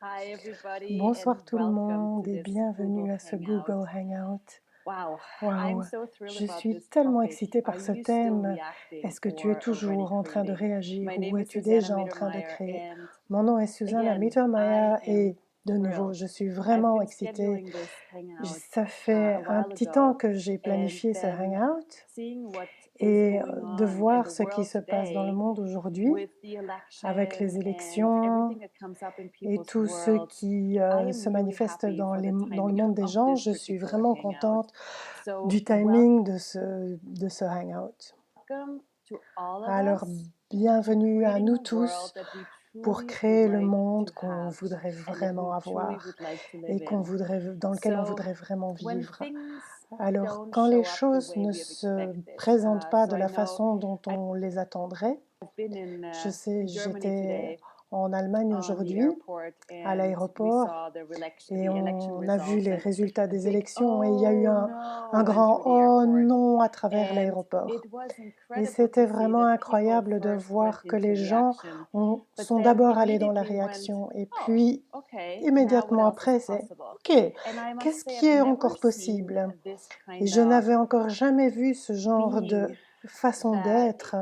Hi, everybody, Bonsoir and tout le welcome monde to et this Google bienvenue à ce Hangout. Google Hangout. Wow, I'm Waouh, so thrilled je about suis this tellement topic. excitée Are par ce you still thème. reacting Est-ce que tu es or already toujours en train de creating? réagir My ou name is es-tu Susanna déjà en train de Mittermeier, créer? and Mon nom est Susanna again, I Mittermeier am et de nouveau, thrilled. je suis I've vraiment been excitée. scheduling this hangout Ça a fait un while petit temps ago, que j'ai and planifié ce then hangout seeing what is et going de on in voir the ce qui world se passe dans le today monde aujourd'hui with the avec election les and élections everything that comes up in et people's tout ce world. qui I am se really manifeste happy for the dans le timing monde des of gens. this Je suis particular vraiment hangout. contente So, du timing de ce hangout. welcome to all of Alors, us to bienvenue à creating nous a world tous that we pour truly would créer le like to monde qu'on have voudrait and that vraiment we truly avoir would like to live et in. dans lequel on So, voudrait vraiment when vivre. things Alors, don't quand les show up the choses way ne we have se expected, présentent pas so de I la know façon dont I've on les attendrait, been in je sais, Germany j'étais today en Allemagne on the aujourd'hui, airport à and we l'aéroport, saw et the election on a vu results les and résultats a des big élections et il y a eu oh un no went grand through the «oh airport. non» à travers And l'aéroport. it was Et incredible to c'était see vraiment that people incroyable de first went voir que into les gens reaction, but sont then d'abord allés dans la immediately went, réaction et oh, puis okay, now what immédiatement else is après c'est possible? «ok, And I must qu'est-ce say, qui I've est never encore seen possible?» this Et kind je of n'avais encore jamais vu ce genre de being façon that d'être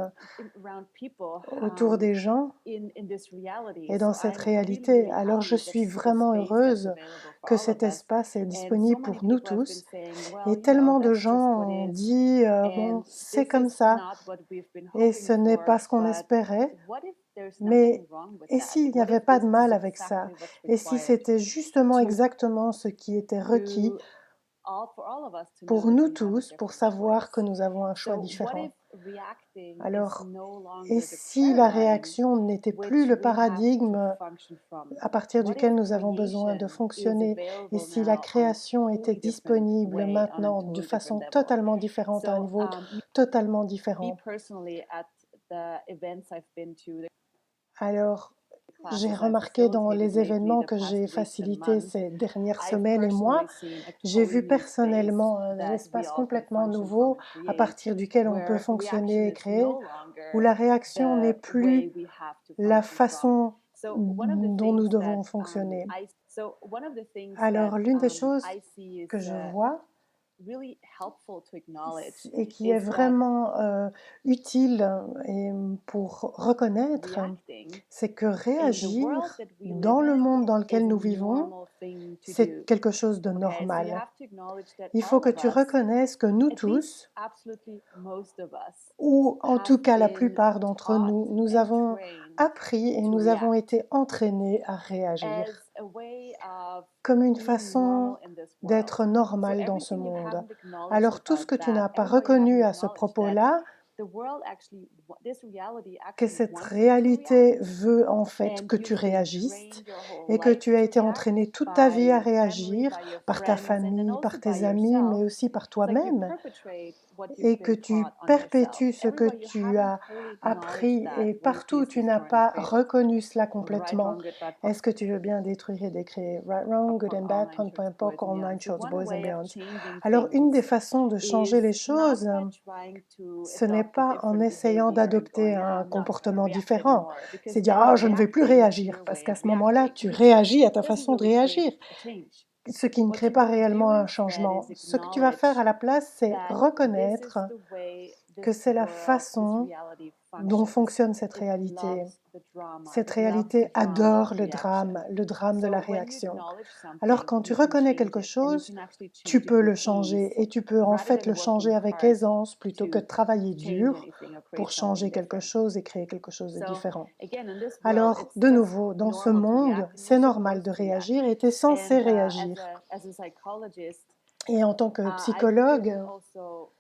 around people autour des gens in this reality. et dans So cette I'm really, réalité. really Alors je happy suis that's a vraiment space that's heureuse available for que all cet of us. espace est And so disponible many pour nous people have been tous. saying, well, Et tellement de that's just gens what ont is. dit, bon, And c'est this comme is ça, not what we've been et hoping ce n'est for, pas ce qu'on but espérait, what if there's nothing mais wrong with et that? s'il n'y What avait if pas de this is mal avec ça? exactly what's Et si required c'était justement to exactement ce qui était requis to for all of us to know pour that nous we have a tous, pour different savoir que choice? nous avons un choix So what différent? if reacting is Alors, no et longer the si la paradigm réaction n'était plus which le we have to paradigme function from? à partir What if duquel nous avons besoin de creation is fonctionner, et available si la now on a création était totally different disponible way, on a maintenant de totally different façon level? totalement différente, à un So niveau totalement me différent? personally, at the events I've been to, the Alors, j'ai classes I've remarqué dans facilitated les lately, événements the que past j'ai weeks and facilités months, ces dernières I've semaines et mois, personally seen a j'ai totally vu new space personnellement un that we espace all can complètement function from nouveau and à create, partir duquel on peut where reaction fonctionner et is créer, no où longer la réaction n'est the way plus we have to la function from. façon So one of the dont nous things that devons fonctionner. Alors, l'une des choses I see is que je vois really helpful to acknowledge et qui est is that vraiment utile et pour reconnaître, reacting c'est que in the world réagir that we live dans le in monde dans is lequel a nous vivons, normal thing to c'est do. quelque chose de Okay, so you normal. have to acknowledge that Il faut all que of tu us, reconnaisses que nous at least tous, absolutely most of us, ou en have tout cas la been plupart d'entre taught nous, nous and avons trained appris et to nous avons react été entraînés à as réagir a way of comme une being façon normal in this world. d'être So normal dans ce everything you monde. haven't acknowledged Alors tout ce about que tu that, n'as pas even though you haven't reconnu à ce acknowledged that propos-là, the world actually, this reality que actually cette wants you to réalité react, veut en fait and que tu you've been réagisses trained your whole et que life tu as to été react entraîné toute ta by vie à your family, réagir by your par ta friends, and then famille, also par by tes amis, yourself. mais aussi par It's like you toi-même, perpetrate what you've et que been tu taught on yourself. perpétues ce que Everywhere you tu haven't as totally acknowledged appris that, et one partout où piece tu is n'as torn and pas failed. reconnu cela Right, complètement. wrong, good, bad, Est-ce que tu veux bien détruire et décréer? Right, wrong, good popcorn, and all bad, nine pon, shorts, pon, boys and popcorn, nine beyond. So shorts, one boys and way of beyond. changing Alors, une des things façons de changer les is not choses, by trying to ce n'est adopt a pas en different essayant behavior and d'adopter going, un I'm not going to comportement react différent. anymore, because C'est dire, then ah, je ne vais plus reacting, réagir, your parce way qu'à of ce moment-là, reacting, tu réagis à ta doesn't façon de really create réagir, a change. ce qui ne What crée you pas want to réellement do un instead changement. is Ce que tu vas faire à acknowledge la place, c'est that this is reconnaître the way que this c'est la world, this façon reality dont functions. fonctionne cette It réalité. loves the drama. Cette It loves the réalité drama of adore reaction. le drame de la So when you réaction. acknowledge Alors something, quand tu you can reconnais change quelque it, and you chose, can actually tu change it peux with le ease changer et tu peux en rather fait than le working changer avec hard aisance plutôt que to de travailler change dur anything or pour create something changer quelque different. chose et créer quelque chose de So différent. again, in this world, Alors, it's de just nouveau, dans ce normal to monde, react, and we're c'est normal supposed de to react. réagir et tu es censé And réagir. as a psychologist, Et en tant que I've been psychologue, also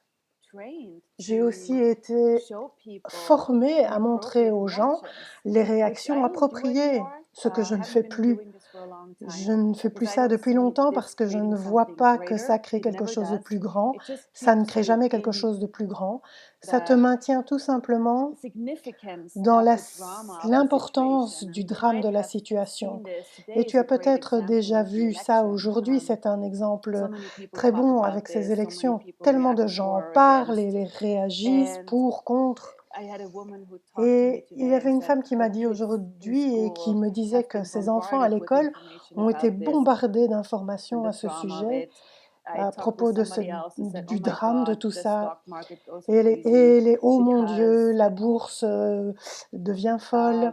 trained j'ai aussi to été show people formée à montrer inappropriate aux gens reactions, les which I réactions don't do appropriées, anymore. ce que je ne Haven't fais been plus. doing this for a long Je time ne fais plus because I ça don't depuis see longtemps this parce que je creating ne vois something pas que greater. ça crée It quelque never chose de does. plus grand. It just Ça ne keeps crée you jamais quelque in chose de plus grand. Ça te the maintient tout simplement significance dans of the drama of the l'importance situation. du And you drame might de la have situation. seen this Et today tu is as a great peut-être example déjà with the vu ça election. aujourd'hui, c'est un So exemple many people très talk bon about avec ces this. So many élections. people Tellement de react gens en for or parlent against. et les réagissent And pour, contre. I had a woman who talked to me Et il y today avait and une said femme qui her m'a dit kids in aujourd'hui et qui school me disait have que been ses enfants à bombarded with l'école information ont été about this bombardés and d'informations the à ce drama of sujet, it. I à talked with propos somebody else who said, "Oh du my drame de God, tout the ça. stock market goes Et crazy oh mon Dieu, because la bourse devient folle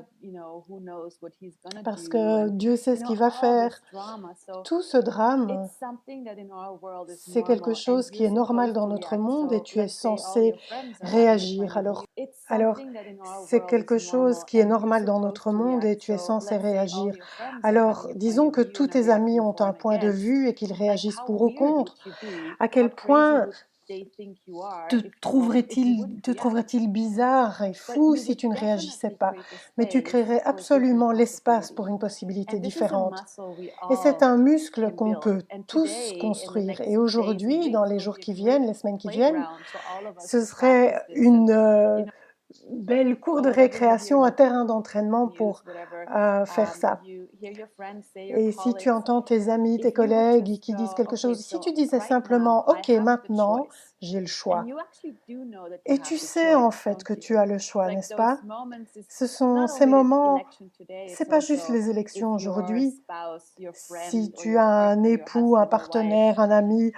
who knows what he's gonna parce do que and Dieu sait ce qu'il va all faire. this drama." So Tout ce drame, it's something that in our world is c'est quelque normal and chose qui you're est normal supposed dans to notre react. monde et So tu es let's say all censé your friends are having a réagir. point of view. It's Alors, something that in our c'est world is quelque chose normal qui est and you're normal dans supposed notre to monde react. et tu es So censé let's say all réagir. your friends are Alors, having a point disons of que view tous and are tes amis reacting ont for un and point de against. vue et qu'ils Like réagissent how pour ou weird would contre. you be? À How quel crazy point would they think you are te if you wouldn't te react? trouverait-il bizarre et But fou you si would tu ne réagissais definitely pas? create the Mais tu space créerais for a different absolument l'espace possibility. pour une possibilité And this is a différente. muscle we Et c'est all un muscle can qu'on build. peut And tous today, in the construire. Et next days and aujourd'hui, dans weeks, les will jours be a qui great viennent, les semaines qui viennent, playground for all of us ce to practice serait this. And une you know, belle cour or de whatever you hear récréation, in un the terrain d'entraînement news, pour whatever, faire ça. you hear your friends say, your Et si tu colleagues, entends tes amis, tes if you would collègues just qui disent go, quelque okay, chose, si tu so disais right now simplement, I OK, have the maintenant, choice. j'ai le And choix. you actually do know that you Et have tu the sais en choice, fait don't que you? tu as le choix, Like n'est-ce those pas? moments is Ce sont not ces only the moments, election today, c'est it's pas juste also les if élections your aujourd'hui. spouse, your Si friend, or tu your as un partner, your époux, un husband, your wife, partenaire, un ami,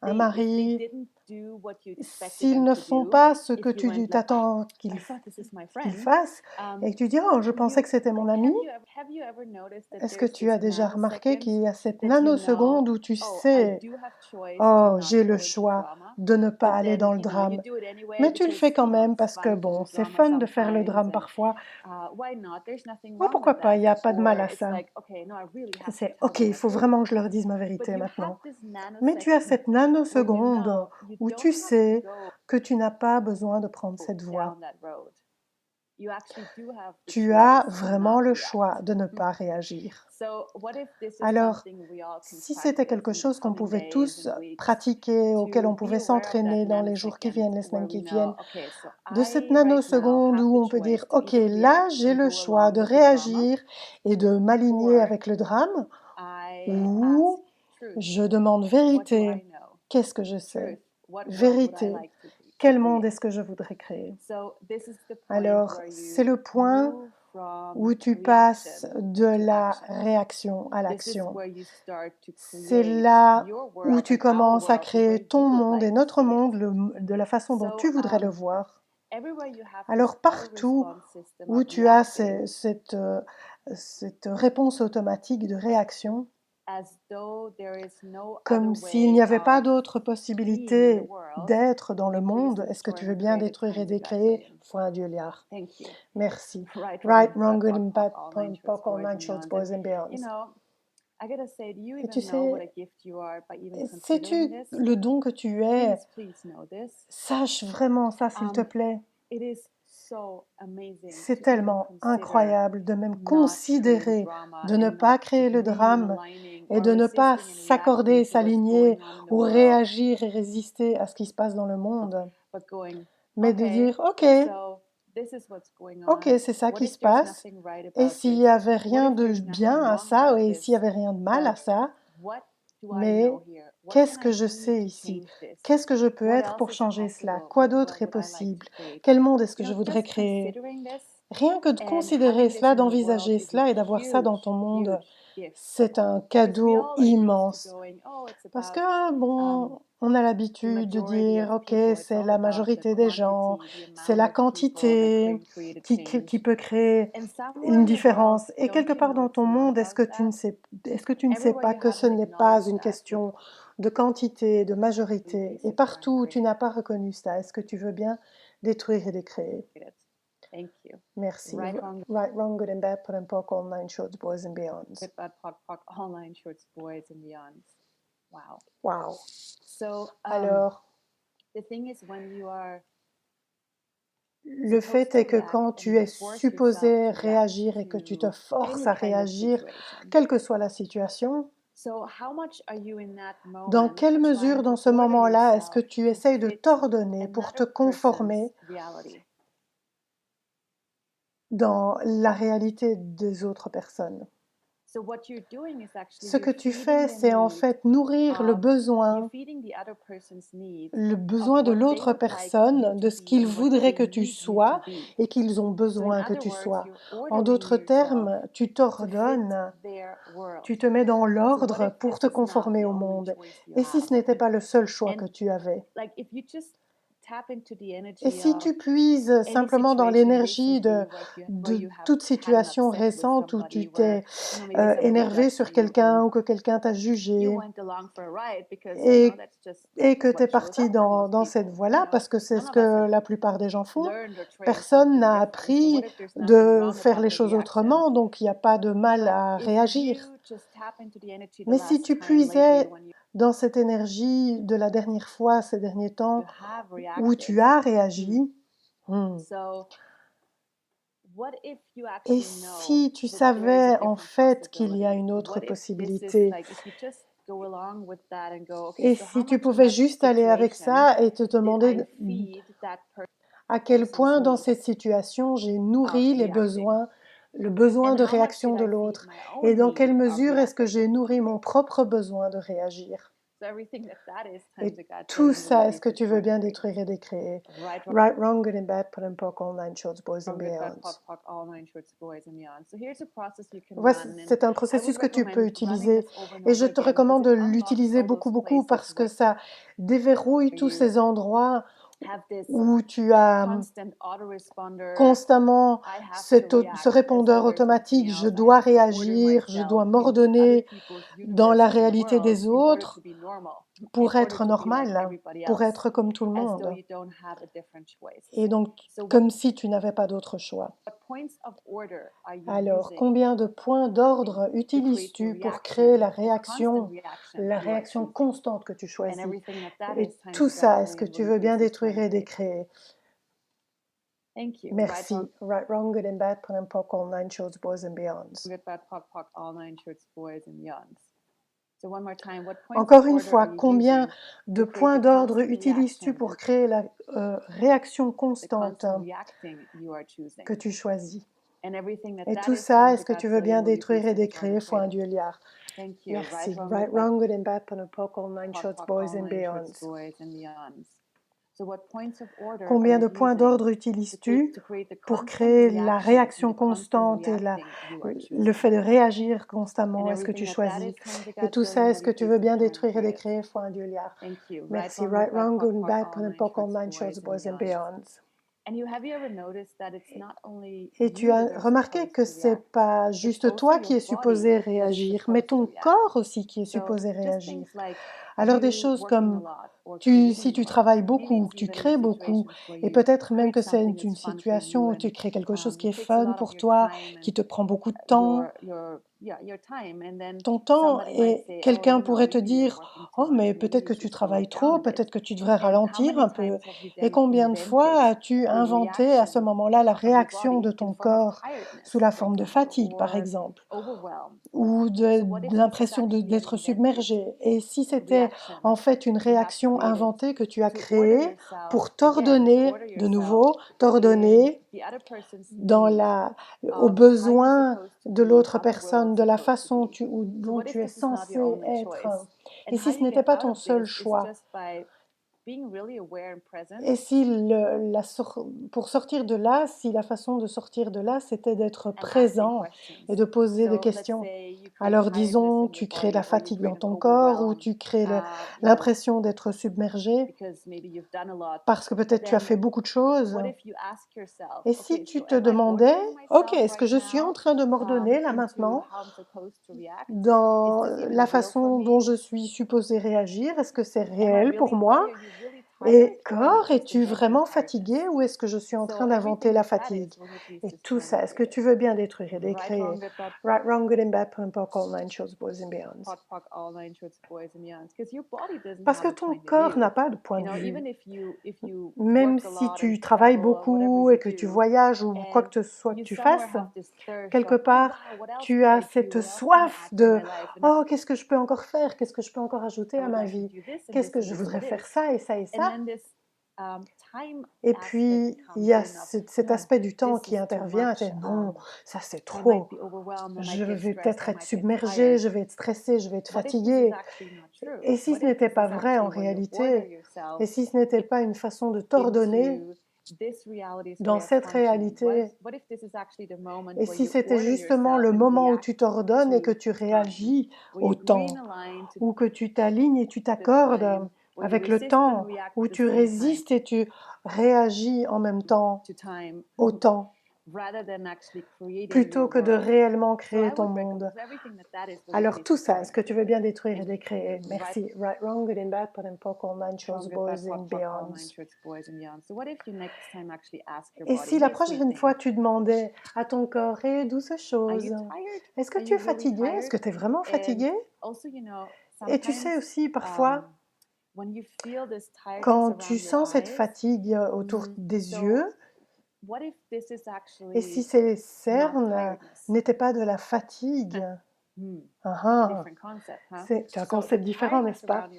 un if they mari, didn't do what you expected s'ils them ne to font do, pas ce que if you tu went like, oh, t'attends I thought this is my qu'ils friend, fassent, et que tu dis, oh, je pensais que c'était mon like ami, have you ever noticed that est-ce que there's tu this as déjà remarqué nanosecond qu'il y a cette that you know, nanoseconde où tu oh, I sais, do have choice to oh, not j'ai le go into choix drama, de ne pas but aller then dans le you drame. do it anyway Mais tu le because fais quand même it's parce que, fun to do bon, c'est drama fun de faire le sometimes drame and parfois. why not? There's nothing Ouais, wrong pourquoi with pas, il that. n'y a pas de Or mal à it's ça. like, okay, no, I really have to C'est, tell ok, them il my faut truth. vraiment que je leur dise ma But vérité you have maintenant. this Mais tu as nanosecond cette where you nanoseconde know you où don't tu have to sais go que tu n'as pas besoin de prendre cette voie. down that road. You actually do have the Tu as choice to vraiment not le react. choix de ne pas réagir. So what if this is Alors, something we all can si c'était practice quelque in the chose qu'on coming pouvait days tous and weeks pratiquer, auquel to on be pouvait aware of that s'entraîner dans les jours qui nanosecond viennent, les where semaines we qui know, viennent, okay, so de cette I right now nanoseconde have où the on peut choice dire, to OK, either là, react j'ai and le go choix along de with the drama réagir et de m'aligner or avec le drame, I ask ou truth. je demande What do vérité. I know? Qu'est-ce que je sais? Truth. What world would I Vérité. like to Quel monde create? est-ce que je voudrais créer? So this is the point Alors, where c'est you le point move from où tu passes reaction de to la action. réaction à This is l'action. where you start to C'est create là your où world tu and our commences à world the way créer ton you would monde et like to notre see it. monde de la façon dont tu So voudrais le voir. everywhere you have this Alors auto partout response system où of tu as reacting, cette réponse automatique de réaction, as though there is no comme other s'il n'y way avait pas of d'autre being in the possibilité world, d'être dans will le you please monde, est-ce que destroy tu veux and bien create a détruire et kind décréer? egalitarian? Point du liard. Thank you. Merci. Right, Right, wrong, wrong, good bad, and POC, bad, all nine shorts, POC, all boys nine and shorts, beyonds. boys And and beyonds. I gotta say, do you Et tu even know what sais, a gift you are by even considering sais-tu this? le don que tu es? Please know this. Sache vraiment ça, s'il te plaît. It is so amazing C'est to even tellement consider incroyable de même not creating considérer drama de ne and not pas créer le agreeing and drame aligning et or de ne pas resisting and s'accorder et reacting to what's s'aligner going on in the ou world, réagir et résister à ce qui se passe dans le monde, but going, mais de okay, dire OK, so this is what's going OK, on. c'est ça What qui if se there's passe. nothing right Et about s'il this? n'y avait What rien if de there's bien nothing à wrong ça, about et this? s'il n'y avait rien de mal à But ça, what do I mais know here? What qu'est-ce can que I je do sais to ici? change this? Qu'est-ce que je peux What être else pour is changer cela? possible? Quoi What d'autre world est would I like to possible? create? Quel monde est-ce que je voudrais Just créer? considering this Rien que de and considérer having this cela, in your world d'envisager is a cela et d'avoir ça dans huge, ton monde, huge gift. c'est un Because we cadeau all are used to immense. going, oh, it's Parce about que, bon, on a the l'habitude de majority dire, of OK, people. It's c'est all la about the majorité des gens, quantity, the c'est amount la of people that quantité can create a qui change. peut créer And somewhere une in your world, différence. Et don't quelque you part know dans it's ton not monde, about that? est-ce que tu ne sais Everywhere pas you que ce haven't n'est pas acknowledged une that would question de quantité, de please majorité? Et destroy and partout où tu create n'as pas reconnu ça, est-ce que tu veux bien détruire et décréer? it. Thank you. Merci. Right, wrong, Right, wrong, good and bad, put and poke, all nine shorts, boys and beyonds. good, bad, POC, all nine shorts, boys and beyonds. Wow. Wow. So, Alors, the thing is when you are le fait est que quand tu es supposé réagir et que tu te forces à réagir, quelle que soit la situation, dans quelle mesure dans ce moment-là est-ce que tu essayes de t'ordonner pour te conformer dans la réalité des autres personnes? Ce que tu fais, c'est en fait nourrir le besoin de l'autre personne, de ce qu'ils voudraient que tu sois et qu'ils ont besoin que tu sois. En d'autres termes, tu t'ordonnes, tu te mets dans l'ordre pour te conformer au monde. Et si ce n'était pas le seul choix que tu avais? Et si tu puises simplement dans l'énergie de toute situation récente où tu t'es énervé sur quelqu'un ou que quelqu'un t'a jugé et, et que tu es parti dans cette voie-là, parce que c'est ce que la plupart des gens font, personne n'a appris de faire les choses autrement, donc il n'y a pas de mal à réagir. Mais si tu puisais dans cette énergie de la dernière fois, ces derniers temps, où tu as réagi, et si tu savais en fait qu'il y a une autre possibilité, et si tu pouvais juste aller avec ça et te demander à quel point dans cette situation j'ai nourri le besoin de réaction de l'autre, et dans quelle mesure est-ce que j'ai nourri mon propre besoin de réagir. Et tout ça, est-ce que tu veux bien détruire et décréer? Right, wrong, good and bad, put and poke, all nine shorts, boys and beyonds. Voici, c'est un processus que tu peux utiliser et je te recommande de l'utiliser beaucoup parce que ça déverrouille tous ces endroits où tu as constamment ce répondeur automatique, je dois réagir, je dois m'ordonner dans la réalité des autres pour être normal, pour être comme tout le monde. Et donc, comme si tu n'avais pas d'autre choix. Alors, combien de points d'ordre utilises-tu pour créer la réaction constante que tu choisis? Et tout ça, est-ce que tu veux bien détruire et décréer? Merci. Right, wrong, good and bad, put and poke, all nine shorts, boys and beyonds. Encore une fois, combien de points d'ordre utilises-tu pour créer la réaction constante que tu choisis? Et tout ça, est-ce que tu veux bien détruire et décréer fois un dueliard? Merci. Right, wrong, good and bad, put and poke, all nine shorts, boys and beyonds. Combien de points d'ordre utilises-tu pour créer la réaction constante et le fait de réagir constamment? Est-ce que tu choisis? Et tout ça, est-ce que tu veux bien détruire et décréer fois un dueliard? Merci. Right, wrong, good and bad, put and poke, all nine shorts, boys and beyonds. Et tu as remarqué que c'est pas juste toi qui es supposé réagir, mais ton corps aussi qui est supposé réagir. Alors des choses comme si tu travailles beaucoup, tu crées beaucoup, et peut-être même que c'est une situation où tu crées quelque chose qui est fun pour toi, qui te prend beaucoup de temps, ton temps, et quelqu'un pourrait te dire « Oh, mais peut-être que tu travailles trop, peut-être que tu devrais ralentir un peu. » Et combien de fois as-tu inventé à ce moment-là la réaction de ton corps sous la forme de fatigue, par exemple, ou de l'impression d'être submergé? Et si c'était en fait une réaction inventée que tu as créée pour t'ordonner, de nouveau, t'ordonner aux besoins de l'autre personne, de la façon dont tu es censé être. Et si ce n'était pas ton seul choix? Et si pour sortir de là, si la façon de sortir de là, c'était d'être présent et de poser des questions. Alors disons, tu crées la fatigue dans ton corps ou tu crées l'impression d'être submergé parce que peut-être tu as fait beaucoup de choses. Et si tu te demandais, ok, est-ce que je suis en train de m'ordonner là maintenant dans la façon dont je suis supposée réagir? Est-ce que c'est réel pour moi? Et corps, es-tu vraiment fatigué ou est-ce que je suis en train d'inventer la fatigue? Et tout ça, est-ce que tu veux bien détruire et décréer? Right, wrong, good and bad, put and poke, all nine shorts, boys and beyonds. Parce que ton corps n'a pas de point de vue. Même si tu travailles beaucoup et que tu voyages ou quoi que ce soit que tu fasses, quelque part, tu as cette soif de « Oh, qu'est-ce que je peux encore faire? Qu'est-ce que je peux encore ajouter à ma vie? Qu'est-ce que je voudrais faire ça et ça et ça ?» Et puis, il y a cet aspect du temps qui intervient, et non, ça c'est trop, je vais peut-être être submergée, je vais être stressée, je vais être fatiguée. Et si ce n'était pas vrai en réalité, et si ce n'était pas une façon de t'ordonner dans cette réalité, et si c'était justement le moment où tu t'ordonnes et que tu réagis au temps, ou que tu t'alignes et tu t'accordes avec le temps, où tu résistes et tu réagis en même temps au temps, plutôt que de réellement créer ton monde. Alors tout ça, est-ce que tu veux bien détruire et décréer? Merci. Right, wrong, good and bad, put and poke, online shows, boys and beyonds. Et si la prochaine fois tu demandais à ton corps, hé, douce chose, est-ce que tu es fatigué? Est-ce que tu es vraiment fatigué? Et tu sais aussi parfois, quand tu sens cette fatigue autour des yeux, et si ces cernes n'étaient pas de la fatigue, c'est un concept différent, n'est-ce pas?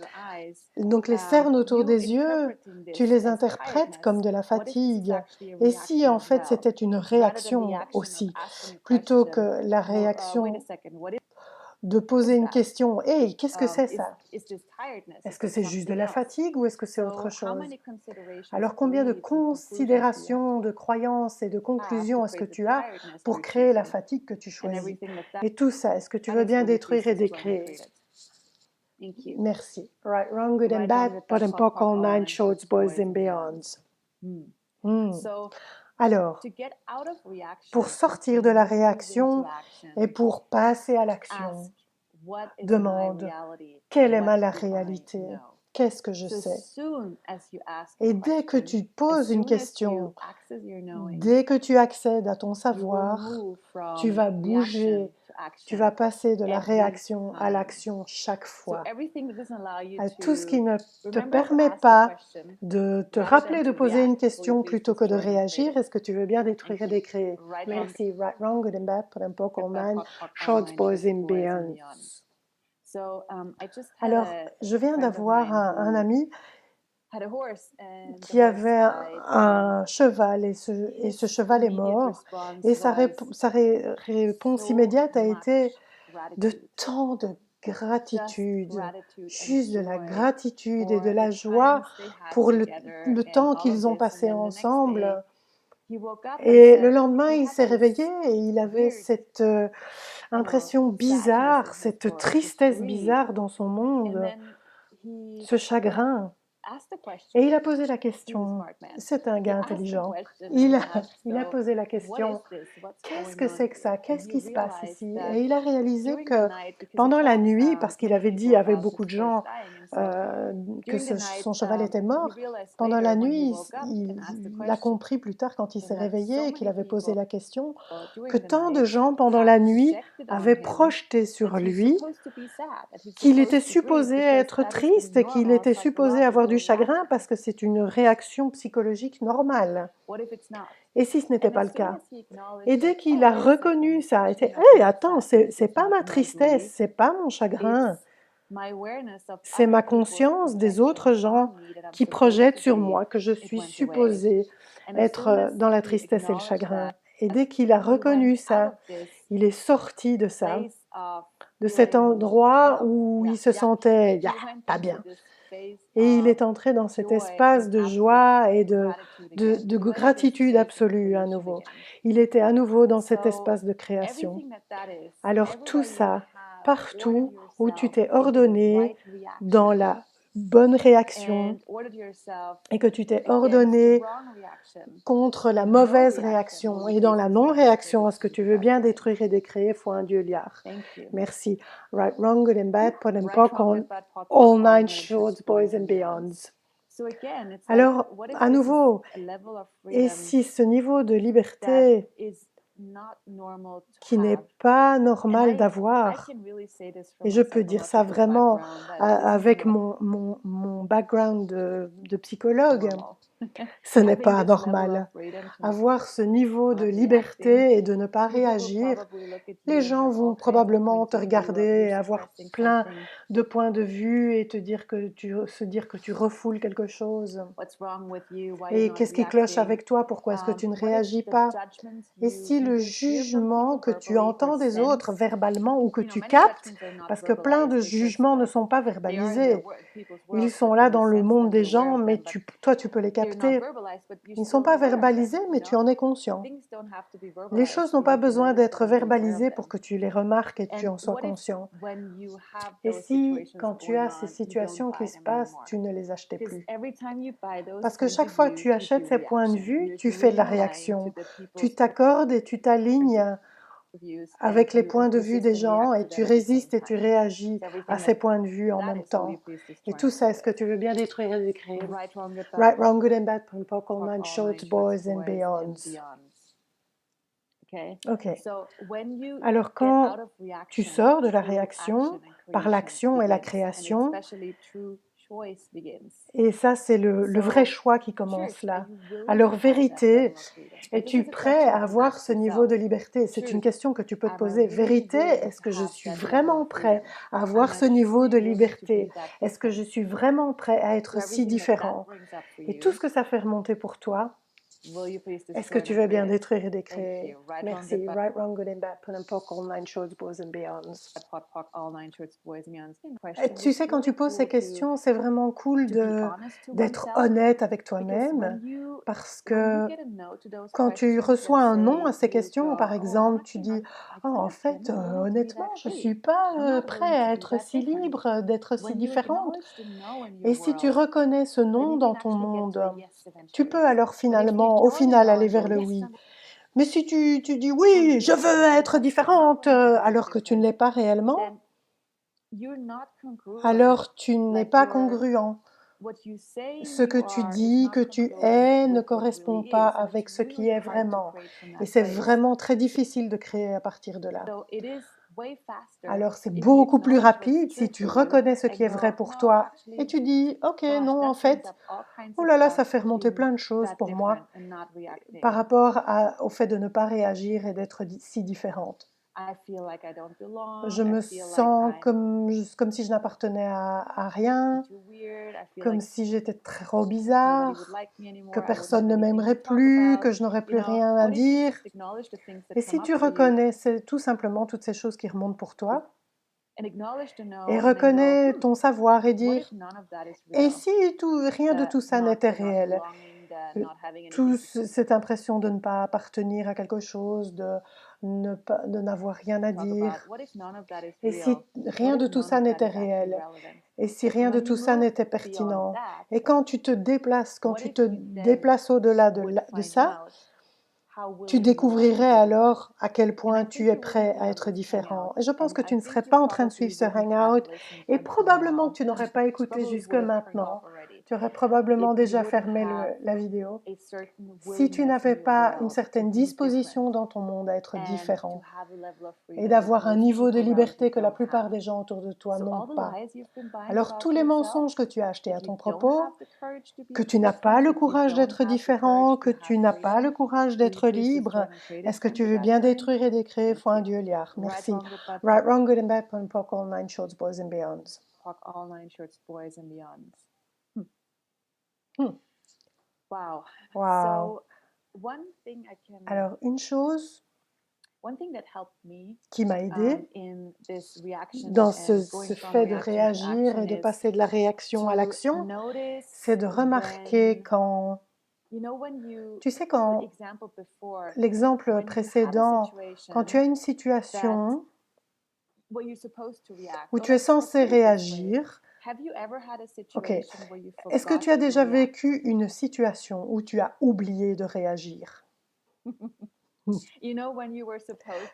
Donc les cernes autour des yeux, tu les interprètes comme de la fatigue. Et si en fait c'était une réaction aussi, plutôt que la réaction de poser une question, « Hey, qu'est-ce que c'est ça? Est-ce que c'est juste de la fatigue ou est-ce que c'est autre chose ?» Alors combien de considérations, de croyances et de conclusions est-ce que tu as pour créer la fatigue que tu choisis? Et tout ça, est-ce que tu veux bien détruire et décréer? Merci. Right, wrong, good and bad, pot and pock, all nine shorts, boys and beyonds. Alors, pour sortir de la réaction et pour passer à l'action, demande, quelle est la réalité? Qu'est-ce que je sais? Et dès que tu poses une question, dès que tu accèdes à ton savoir, tu vas bouger, tu vas passer de la réaction à l'action chaque fois. Tout ce qui ne te permet pas de te rappeler de poser une question plutôt que de réagir, est-ce que tu veux bien détruire et décréer? Merci. Right, wrong, good and bad, put and poke, all nine, shorts, boys and beyonds. Alors, je viens d'avoir un ami qui avait un cheval et ce cheval est mort. Et sa réponse immédiate a été de tant de gratitude, juste de la gratitude et de la joie pour le temps qu'ils ont passé ensemble. Et le lendemain, il s'est réveillé et il avait cette impression bizarre, cette tristesse bizarre dans son monde, ce chagrin. Et il a posé la question, c'est un gars intelligent, il a posé la question, qu'est-ce que c'est que ça? Qu'est-ce qui se passe ici? Et il a réalisé que pendant la nuit, parce qu'il avait dit avec beaucoup de gens que son cheval était mort, pendant la nuit, il a compris plus tard quand il s'est réveillé qu'il avait posé la question, que tant de gens pendant la nuit avaient projeté sur lui qu'il était supposé être triste et qu'il était supposé avoir du chagrin parce que c'est une réaction psychologique normale. Et si ce n'était pas le cas? Et dès qu'il a reconnu ça, a été « Hey, attends, c'est pas ma tristesse, c'est pas mon chagrin, c'est ma conscience des autres gens qui projettent sur moi que je suis supposée être dans la tristesse et le chagrin. » Et dès qu'il a reconnu ça, il est sorti de ça, de cet endroit où il se sentait pas bien. Et il est entré dans cet espace de joie et de gratitude absolue à nouveau. Il était à nouveau dans cet espace de création. Alors tout ça, partout où tu t'es ordonné dans la bonne réaction et que tu t'es ordonné contre la mauvaise réaction et dans la non-réaction, est-ce que tu veux bien détruire et décréer, foi un Dieu liard. Merci. Right, wrong, good and bad, pot and pock, all nine shorts, boys and beyonds. Alors, à nouveau, et si ce niveau de liberté qui n'est pas normal d'avoir, et je peux dire ça vraiment avec mon background de psychologue, Ce n'est pas normal. Avoir ce niveau de liberté et de ne pas réagir, les gens vont probablement te regarder et avoir plein de points de vue et se dire que tu refoules quelque chose. Et qu'est-ce qui cloche avec toi? Pourquoi est-ce que tu ne réagis pas? Et si le jugement que tu entends des autres verbalement ou que tu captes, parce que plein de jugements ne sont pas verbalisés, ils sont là dans le monde des gens, mais toi tu peux les capter. Ils ne sont pas verbalisés, mais tu en es conscient. Les choses n'ont pas besoin d'être verbalisées pour que tu les remarques et que tu en sois conscient. Et si, quand tu as ces situations qui se passent, tu ne les achetais plus? Parce que chaque fois que tu achètes ces points de vue, tu fais de la réaction. Tu t'accordes et tu t'alignes avec les points de vue des gens et tu résistes et tu réagis à ces points de vue en même temps. Et tout ça, est-ce que tu veux bien détruire et décrire? Right, wrong, good and bad, purple, online, shorts, boys and beyonds. Ok. Alors quand tu sors de la réaction par l'action et la création, et ça c'est le vrai choix qui commence là. Alors vérité, es-tu prêt à avoir ce niveau de liberté? C'est une question que tu peux te poser. Vérité, est-ce que je suis vraiment prêt à avoir ce niveau de liberté? Est-ce que je suis vraiment prêt à être si différent? Et tout ce que ça fait remonter pour toi, est-ce que tu veux bien détruire et décrire? Merci. Right, wrong, good and bad, put and poke, all nine shorts, boys and beyonds. Et tu sais, quand tu poses ces questions, c'est vraiment cool d'être honnête avec toi-même, parce que quand tu reçois un non à ces questions, par exemple, tu dis « Oh, en fait, honnêtement, je ne suis pas prêt à être si libre, d'être si différente. » Et si tu reconnais ce non dans ton monde, tu peux alors finalement, au final, aller vers le oui. Mais si tu dis « Oui, je veux être différente », alors que tu ne l'es pas réellement, alors tu n'es pas congruent. Ce que tu dis, que tu es, ne correspond pas avec ce qui est vraiment. Et c'est vraiment très difficile de créer à partir de là. Alors c'est beaucoup plus rapide si tu reconnais ce qui est vrai pour toi et tu dis « Ok, non, en fait, oh là là, ça fait remonter plein de choses pour moi par rapport au fait de ne pas réagir et d'être si différente. Je me sens comme si je n'appartenais à rien, comme si j'étais trop bizarre, que personne ne m'aimerait plus, que je n'aurais plus rien à dire. » Et si tu reconnais tout simplement toutes ces choses qui remontent pour toi, et reconnais ton savoir et dire « Et si rien de tout ça n'était réel ?» Cette impression de ne pas appartenir à quelque chose, de n'avoir rien à dire. Et si rien de tout ça n'était réel, et si rien de tout ça n'était pertinent, et quand tu te déplaces au-delà de ça, tu découvrirais alors à quel point tu es prêt à être différent. Et je pense que tu ne serais pas en train de suivre ce hangout et probablement que tu n'aurais pas écouté jusque maintenant. Tu aurais probablement déjà fermé la vidéo. Si tu n'avais pas une certaine disposition dans ton monde à être différent et d'avoir un niveau de liberté que la plupart des gens autour de toi n'ont pas. Alors tous les mensonges que tu as achetés à ton propos, que tu n'as pas le courage d'être différent, que tu n'as pas le courage d'être libre, est-ce que tu veux bien détruire et décréer? Foi un Dieu liard. Merci. Right, wrong, good and bad, pun, poc, all nine shorts, boys and beyonds. Wow. Alors, une chose qui m'a aidée dans ce fait de réagir et de passer de la réaction à l'action, c'est de remarquer quand, tu sais, quand l'exemple précédent, quand tu as une situation où tu es censé réagir, ok, est-ce que tu as déjà vécu une situation où tu as oublié de réagir?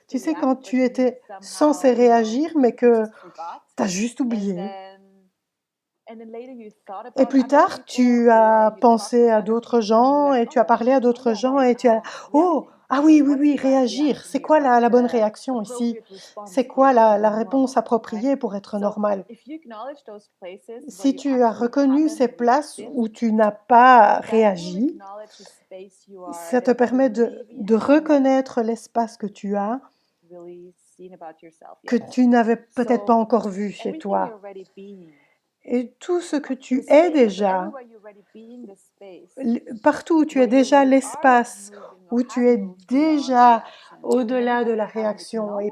Tu sais, quand tu étais censé réagir, mais que tu as juste oublié. Et plus tard, tu as pensé à d'autres gens et tu as parlé à d'autres gens et tu as « Oh, Ah oui, oui, oui, réagir. C'est quoi la bonne réaction ici? C'est quoi la réponse appropriée pour être normal? Si tu as reconnu ces places où tu n'as pas réagi, ça te permet de reconnaître l'espace que tu as, que tu n'avais peut-être pas encore vu chez toi. Et tout ce que tu es déjà, partout où tu es déjà l'espace, où tu es déjà au-delà de la réaction, et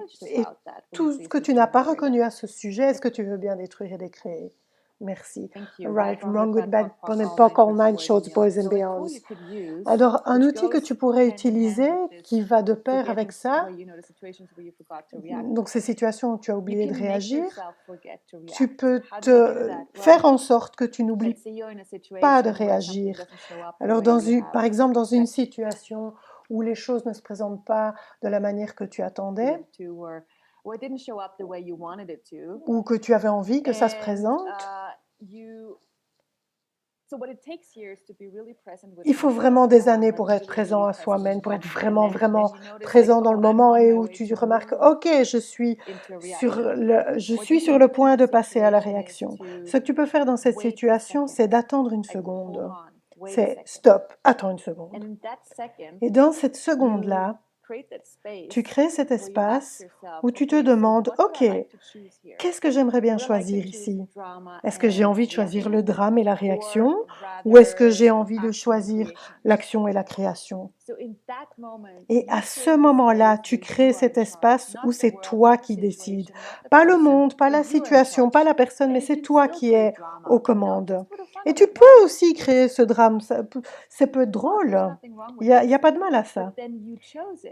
tout ce que tu n'as pas reconnu à ce sujet, est-ce que tu veux bien détruire et décréer? Merci. Right, wrong, good, bad, bon and POC, all nine shorts, boys and beyonds. Alors, un outil que tu pourrais utiliser qui va de pair avec ça, donc ces situations où tu as oublié de réagir, tu peux te faire en sorte que tu n'oublies pas de réagir. Alors, par exemple, dans une situation où les choses ne se présentent pas de la manière que tu attendais, ou que tu avais envie que ça se présente, il faut vraiment des années pour être présent à soi-même, pour être vraiment, vraiment présent dans le moment, et où tu remarques, ok, je suis sur le point de passer à la réaction. Ce que tu peux faire dans cette situation, c'est d'attendre une seconde. C'est stop, attends une seconde. Et dans cette seconde-là, tu crées cet espace où tu te demandes, ok, qu'est-ce que j'aimerais bien choisir ici? Est-ce que j'ai envie de choisir le drame et la réaction, ou est-ce que j'ai envie de choisir l'action et la création? Et à ce moment-là, tu crées cet espace où c'est toi qui décides. Pas le monde, pas la situation, pas la personne, mais c'est toi qui es aux commandes. Et tu peux aussi créer ce drame, c'est peu drôle, il n'y a pas de mal à ça.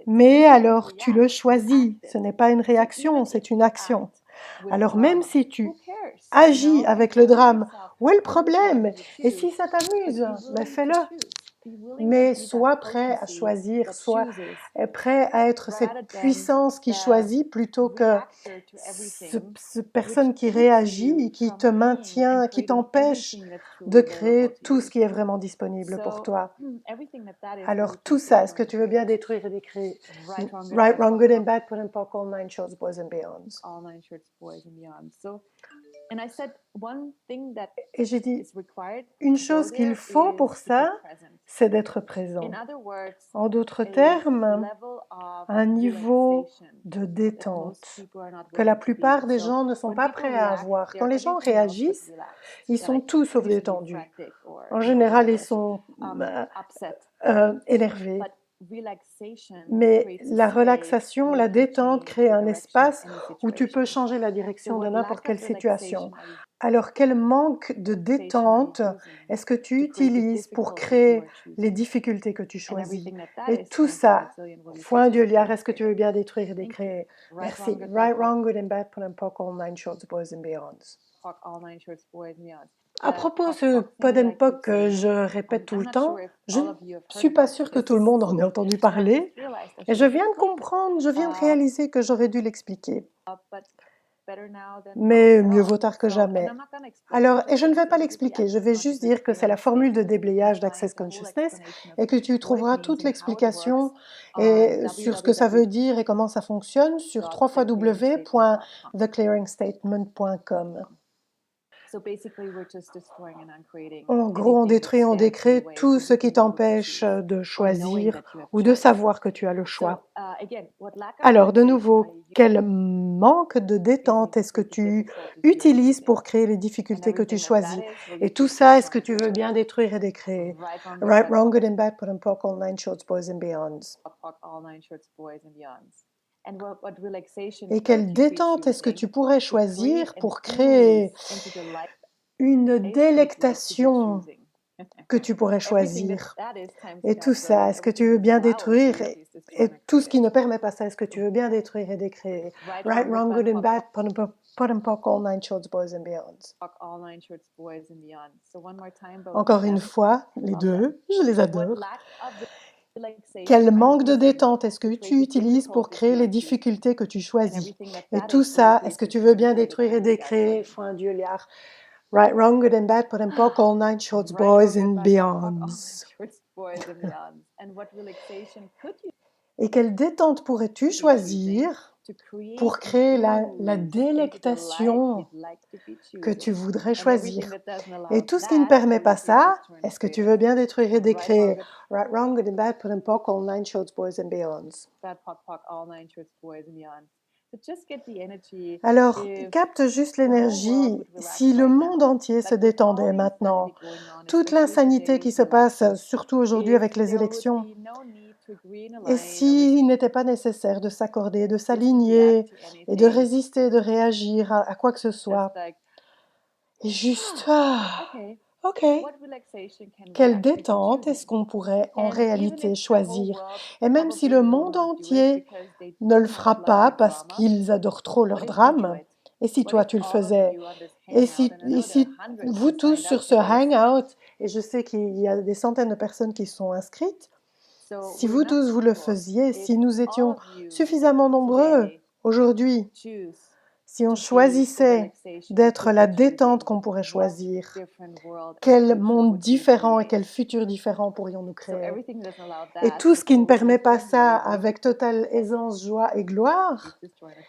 Mais alors, tu le choisis, ce n'est pas une réaction, c'est une action. Alors même si tu agis avec le drame, où est le problème? Et si ça t'amuse, ben fais-le. Mais sois prêt à choisir, sois prêt à être cette puissance qui choisit plutôt que cette personne qui réagit et qui te maintient, qui t'empêche de créer tout ce qui est vraiment disponible pour toi. Alors tout ça, est-ce que tu veux bien détruire et décréer? Right, wrong, good and bad, put and POC, all nine shorts, boys and beyonds. Et j'ai dit, une chose qu'il faut pour ça, c'est d'être présent. En d'autres termes, un niveau de détente que la plupart des gens ne sont pas prêts à avoir. Quand les gens réagissent, ils sont tout sauf détendus. En général, ils sont énervés. Mais la relaxation, la détente crée un espace où tu peux changer la direction de n'importe quelle situation. Alors, quel manque de détente est-ce que tu utilises pour créer les difficultés que tu choisis? Et tout ça, foin Dieu liard, est-ce que tu veux bien détruire et décréer? Merci. Right, wrong, good and bad, put and POC, all nine shorts, boys and beyonds. À propos de ce pod and POC que je répète tout le temps, je ne suis pas sûre que tout le monde en ait entendu parler, et je viens de comprendre, je viens de réaliser que j'aurais dû l'expliquer. Mais mieux vaut tard que jamais. Alors, et je ne vais pas l'expliquer, je vais juste dire que c'est la formule de déblayage d'Access Consciousness et que tu trouveras toute l'explication sur ce que ça veut dire et comment ça fonctionne sur www.theclearingstatement.com. En gros, on détruit, on décrée tout ce qui t'empêche de choisir ou de savoir que tu as le choix. Alors, de nouveau, quel manque de détente est-ce que tu utilises pour créer les difficultés que tu choisis? Et tout ça, est-ce que tu veux bien détruire et décréer? Right, wrong, good and bad, put and POC, all nine shorts, boys and beyonds. Et quelle détente est-ce que tu pourrais choisir pour créer une délectation que tu pourrais choisir? Et tout ça, est-ce que tu veux bien détruire? Et tout ce qui ne permet pas ça, est-ce que tu veux bien détruire et décréer? Right, wrong, good and bad, put and POC, all nine shorts, boys and beyonds. Encore une fois, les deux, je les adore. Quel manque de détente est-ce que tu utilises pour créer les difficultés que tu choisis? Et tout ça, est-ce que tu veux bien détruire et décréer? Foin Dieu liard. Right, wrong, good and bad, put and POC, all nine shorts, boys and beyonds. Et quelle détente pourrais-tu choisir pour créer la délectation que tu voudrais choisir? Et tout ce qui ne permet pas ça, est-ce que tu veux bien détruire et décréer? Right, wrong, good and bad, put and pock, all nine shorts, boys and beyonds. Alors, capte juste l'énergie. Si le monde entier se détendait maintenant, toute l'insanité qui se passe, surtout aujourd'hui avec les élections, et s'il n'était pas nécessaire de s'accorder, de s'aligner et de résister, de réagir à quoi que ce soit, et juste, ok, quelle détente est-ce qu'on pourrait en réalité choisir? Et même si le monde entier ne le fera pas parce qu'ils adorent trop leur drame, et si toi tu le faisais? Et si vous tous sur ce hangout, et je sais qu'il y a des centaines de personnes qui sont inscrites, si vous tous vous le faisiez, si nous étions suffisamment nombreux aujourd'hui, si on choisissait d'être la détente qu'on pourrait choisir, quel monde différent et quel futur différent pourrions-nous créer? Et tout ce qui ne permet pas ça avec totale aisance, joie et gloire,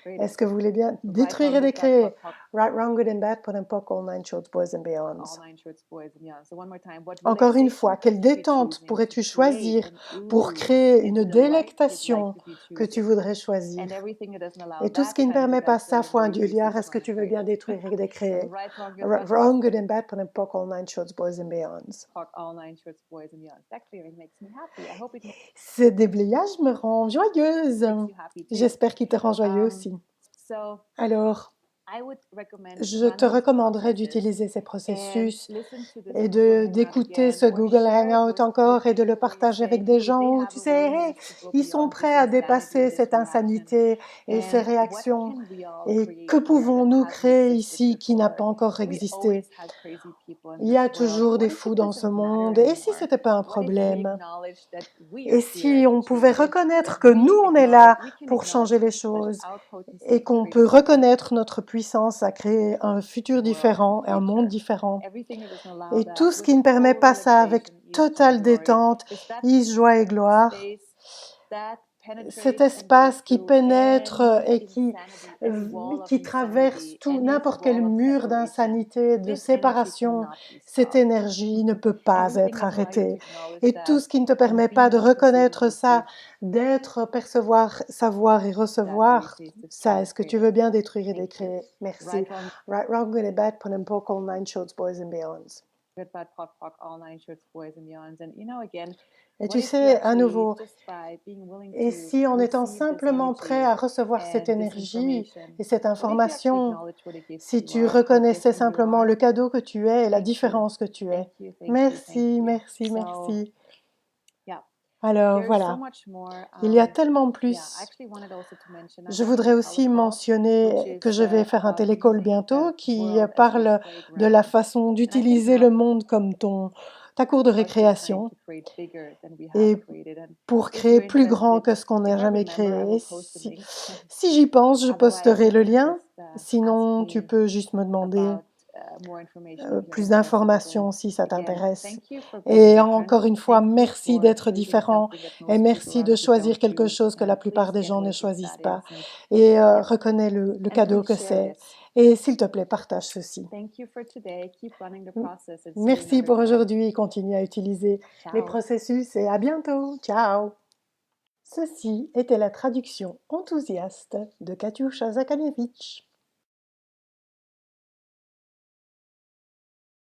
est-ce que vous voulez bien détruire et décréer? Right, wrong, good and bad, put and pock, all nine shorts, boys and beyonds. Encore une fois, quelle détente pourrais-tu choisir pour créer une délectation que tu voudrais choisir? Et tout ce qui ne permet pas ça, foi un Juliard, est-ce que tu veux bien détruire et décréer? Wrong, good and bad, put and pock, all nine shorts, boys and beyonds. Ce déblayage me rend joyeuse. J'espère qu'il te rend joyeux aussi. Alors, je te recommanderais d'utiliser ces processus et d'écouter ce Google Hangout encore et de le partager avec des gens où tu sais, hey, ils sont prêts à dépasser cette insanité et ces réactions. Et que pouvons-nous créer ici qui n'a pas encore existé? Il y a toujours des fous dans ce monde. Et si ce n'était pas un problème? Et si on pouvait reconnaître que nous, on est là pour changer les choses et qu'on peut reconnaître notre puissance à créer un futur différent, un monde différent. Et tout ce qui ne permet pas ça avec totale détente, ease, joie et gloire, cet espace qui pénètre et qui traverse tout, n'importe quel mur d'insanité, de séparation, cette énergie ne peut pas être arrêtée. Et tout ce qui ne te permet pas de reconnaître ça, d'être, percevoir, savoir et recevoir, ça, est-ce que tu veux bien détruire et décréer? Merci. Right, wrong, good and bad, put and poke, all nine shorts, boys and beyonds. Et tu sais, à nouveau, et si en étant simplement prêt à recevoir cette énergie et cette information, si tu reconnaissais simplement le cadeau que tu es et la différence que tu es. Merci, merci, merci. Alors voilà, il y a tellement plus. Je voudrais aussi mentionner que je vais faire un télécall bientôt qui parle de la façon d'utiliser le monde comme ta cour de récréation et pour créer plus grand que ce qu'on n'a jamais créé. Si j'y pense, je posterai le lien. Sinon, tu peux juste me demander plus d'informations si ça t'intéresse. Et encore une fois, merci d'être différent et merci de choisir quelque chose que la plupart des gens ne choisissent pas. Et reconnais le cadeau que c'est. Et s'il te plaît, partage ceci. Merci pour aujourd'hui. Continue à utiliser les processus et à bientôt. Ciao. Ceci était la traduction enthousiaste de Katiusza Zakaniewicz.